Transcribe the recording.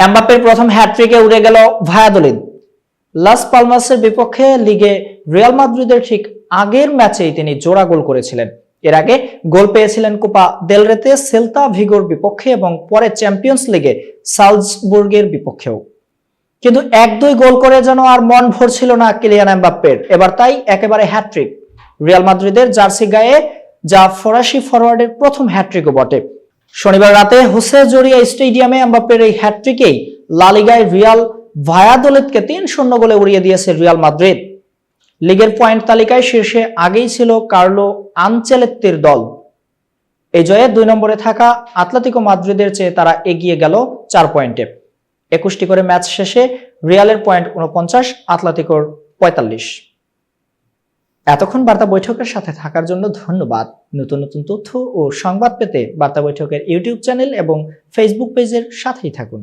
এমবাপ্পের প্রথম হ্যাটট্রিকে উড়ে গেল ভায়াদোলিদ। লাস পালমাসের বিপক্ষে লিগে রিয়াল মাদ্রিদের ঠিক আগের ম্যাচেই তিনি জোড়া গোল করেছিলেন। এর আগে গোল পেয়েছিলেন কোপা দেল রেতে সেল্তা ভিগোর বিপক্ষে এবং পরে চ্যাম্পিয়ন্স লিগে সালজবুর্গের বিপক্ষেও। কিন্তু 1-2 গোল করে যেন আর মন ভরছিল না কিলিয়ান এমবাপ্পের। এবার তাই একেবারে হ্যাটট্রিক রিয়াল মাদ্রিদের জার্সি গায়ে, যা ফরাসি ফরওয়ার্ডের প্রথম হ্যাটট্রিকও বটে। শনিবার রাতে হোসে জোরিয়া স্টেডিয়ামে এমবাপ্পের এই হ্যাটট্রিকেই লা লিগায় রিয়াল ভায়াদোলিদকে 3-0 গোলে উড়িয়ে দিয়েছে রিয়াল মাদ্রিদ। লিগের পয়েন্ট তালিকায় শীর্ষে আগেই ছিল কার্লো আনচেলত্তির দল। এই জয়ে 2 নম্বরে থাকা আতলেতিকো মাদ্রিদের চেয়ে তারা এগিয়ে গেল 4 পয়েন্টে। 21টি করে ম্যাচ শেষে রিয়ালের পয়েন্ট 49, আতলেতিকোর 45। এতক্ষণ বার্তা বৈঠকের সাথে থাকার জন্য ধন্যবাদ। নতুন নতুন তথ্য ও সংবাদ পেতে বার্তা বৈঠকের ইউটিউব চ্যানেল এবং ফেসবুক পেজের সাথেই থাকুন।